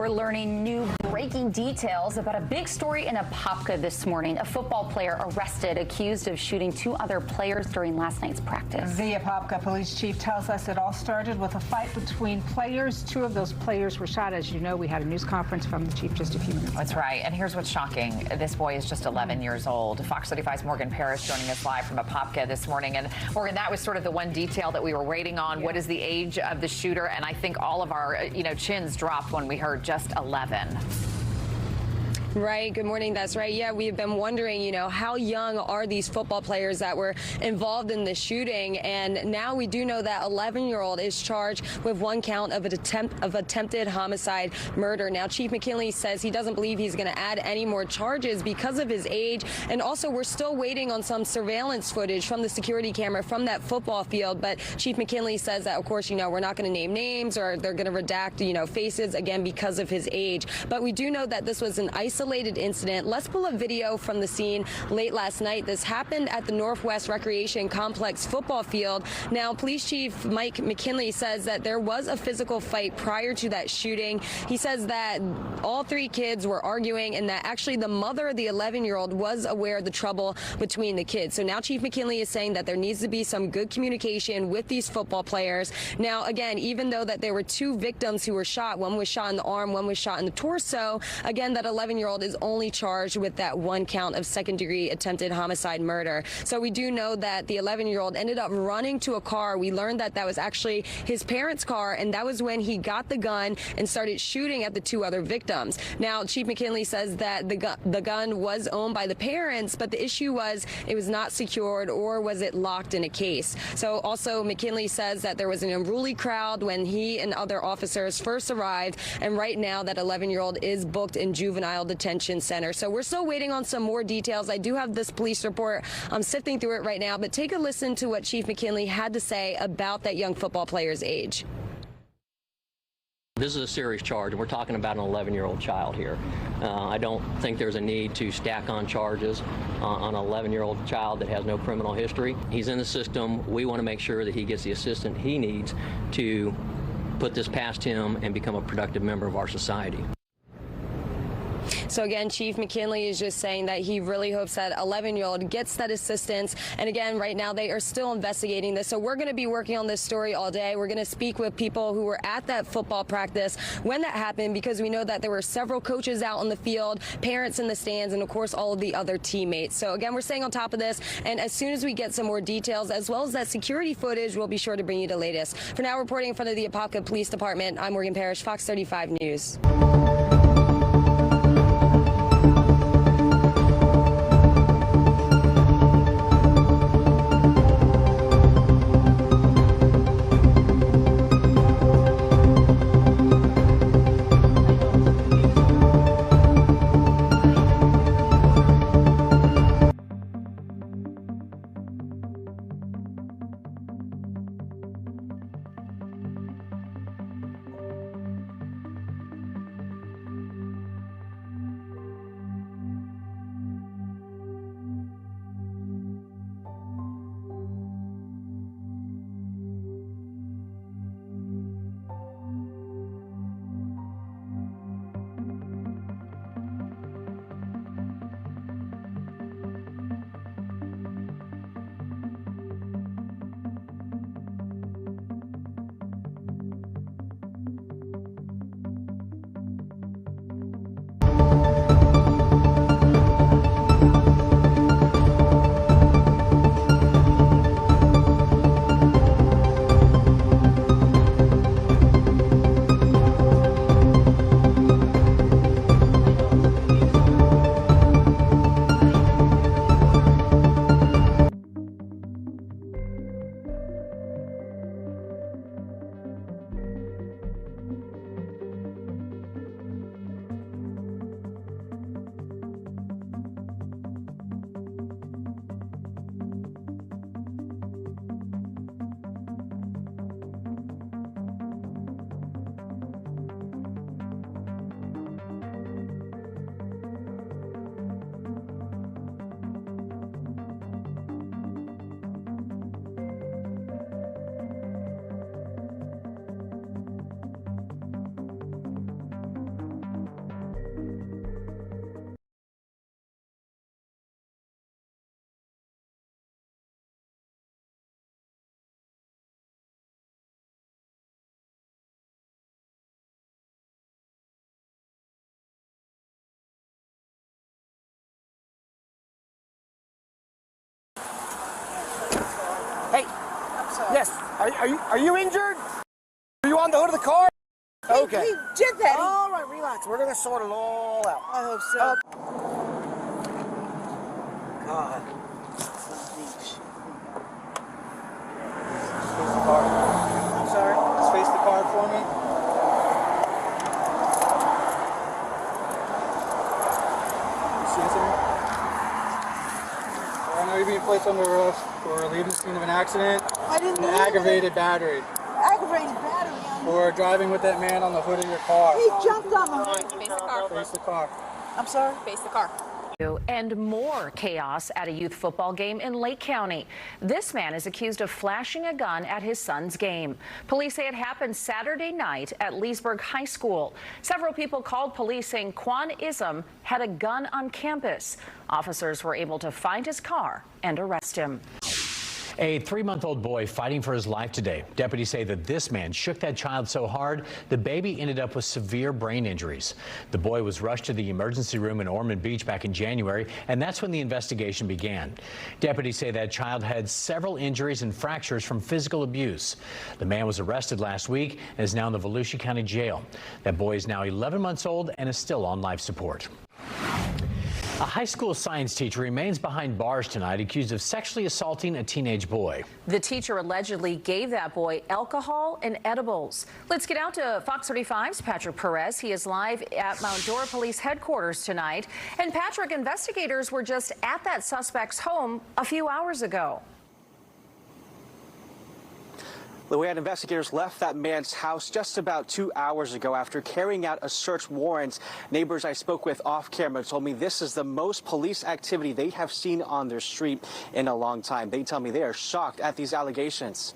We're learning new breaking details about a big story in Apopka this morning. A football player arrested, accused of shooting two other players during last night's practice. The Apopka police chief tells us it all started with a fight between players. Two of those players were shot. As you know, we had a news conference from the chief just a few minutes ago. That's right. And here's what's shocking. This boy is just 11 years old. Fox 35's Morgan Parrish joining us live from Apopka this morning. And Morgan, that was sort of the one detail that we were waiting on. Yeah. What is the age of the shooter? And I think all of our, chins dropped when we heard just 11. Right. Good morning. That's right. Yeah, we've been wondering, how young are these football players that were involved in the shooting? And now we do know that 11-year-old is charged with one count of attempted homicide murder. Now, Chief McKinley says he doesn't believe he's going to add any more charges because of his age. And also, we're still waiting on some surveillance footage from the security camera from that football field. But Chief McKinley says that, of course, we're not going to name names or they're going to redact, faces, again, because of his age. But we do know that this was an isolated incident. Let's pull a video from the scene late last night. This happened at the Northwest Recreation Complex football field. Now, Police Chief Mike McKinley says that there was a physical fight prior to that shooting. He says that all three kids were arguing and that actually the mother of the 11-year-old was aware of the trouble between the kids. So now Chief McKinley is saying that there needs to be some good communication with these football players. Now, again, even though that there were two victims who were shot, one was shot in the arm, one was shot in the torso, again, that 11-year-old is only charged with that one count of second-degree attempted homicide murder. So we do know that the 11-year-old ended up running to a car. We learned that that was actually his parents' car, and that was when he got the gun and started shooting at the two other victims. Now, Chief McKinley says that the gun was owned by the parents, but the issue was it was not secured or was it locked in a case. So also McKinley says that there was an unruly crowd when he and other officers first arrived, and right now that 11-year-old is booked in juvenile detention center. So we're still waiting on some more details. I do have this police report. I'm sifting through it right now, but take a listen to what Chief McKinley had to say about that young football player's age. This is a serious charge, and we're talking about an 11-year-old child here. I don't think there's a need to stack on charges on an 11-year-old child that has no criminal history. He's in the system. We want to make sure that he gets the assistance he needs to put this past him and become a productive member of our society. So again, Chief McKinley is just saying that he really hopes that 11-year-old gets that assistance. And again, right now they are still investigating this. So we're going to be working on this story all day. We're going to speak with people who were at that football practice when that happened, because we know that there were several coaches out on the field, parents in the stands, and of course all of the other teammates. So again, we're staying on top of this. And as soon as we get some more details, as well as that security footage, we'll be sure to bring you the latest. For now, reporting in front of the Apopka Police Department, I'm Morgan Parrish, Fox 35 News. Are you injured? Are you on the hood of the car? Okay. He did that. All right, relax. We're gonna sort it all out. I hope so. God. Beach. Face the car. I'm sorry. Just face the car for me. You see this here? I know you're being placed under arrest for leaving the scene of an accident. I didn't and leave aggravated battery. Aggravated battery on me. For driving with that man on the hood of your car. He jumped on the hood. Face the car. Face the car. I'm sorry? Face the car. And more chaos at a youth football game in Lake County. This man is accused of flashing a gun at his son's game. Police say it happened Saturday night at Leesburg High School. Several people called police saying Quan Ism had a gun on campus. Officers were able to find his car and arrest him. A 3-month-old boy fighting for his life today. Deputies say that this man shook that child so hard, the baby ended up with severe brain injuries. The boy was rushed to the emergency room in Ormond Beach back in January, and that's when the investigation began. Deputies say that child had several injuries and fractures from physical abuse. The man was arrested last week and is now in the Volusia County Jail. That boy is now 11 months old and is still on life support. A high school science teacher remains behind bars tonight, accused of sexually assaulting a teenage boy. The teacher allegedly gave that boy alcohol and edibles. Let's get out to Fox 35's Patrick Perez. He is live at Mount Dora Police Headquarters tonight. And Patrick, investigators were just at that suspect's home a few hours ago. Luann, investigators left that man's house just about 2 hours ago after carrying out a search warrant. Neighbors I spoke with off camera told me this is the most police activity they have seen on their street in a long time. They tell me they are shocked at these allegations.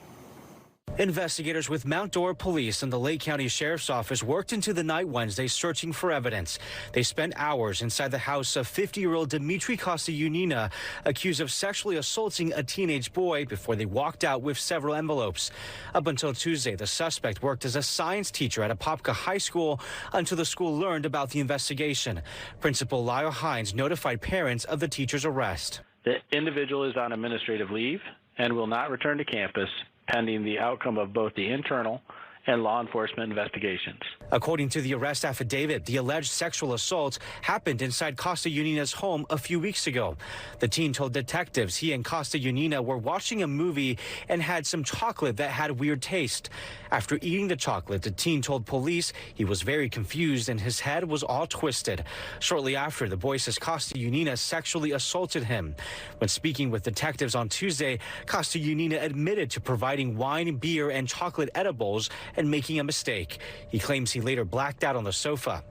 Investigators with Mount Dora Police and the Lake County Sheriff's Office worked into the night Wednesday searching for evidence. They spent hours inside the house of 50-year-old Dimitri Costa-Unina, accused of sexually assaulting a teenage boy, before they walked out with several envelopes. Up until Tuesday, the suspect worked as a science teacher at Apopka High School until the school learned about the investigation. Principal Lyle Hines notified parents of the teacher's arrest. The individual is on administrative leave and will not return to campus pending the outcome of both the internal and law enforcement investigations. According to the arrest affidavit, the alleged sexual assault happened inside Costa-Unina's home a few weeks ago. The teen told detectives he and Costa-Unina were watching a movie and had some chocolate that had weird taste. After eating the chocolate, the teen told police he was very confused and his head was all twisted. Shortly after, the boy says Costa-Unina sexually assaulted him. When speaking with detectives on Tuesday, Costa-Unina admitted to providing wine, beer, and chocolate edibles and making a mistake. He claims he later blacked out on the sofa.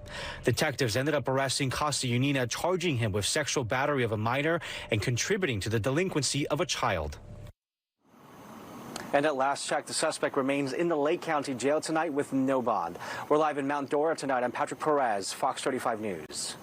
Detectives ended up arresting Costa-Unina, charging him with sexual battery of a minor and contributing to the delinquency of a child. And at last check, the suspect remains in the Lake County Jail tonight with no bond. We're live in Mount Dora tonight. I'm Patrick Perez, Fox 35 News.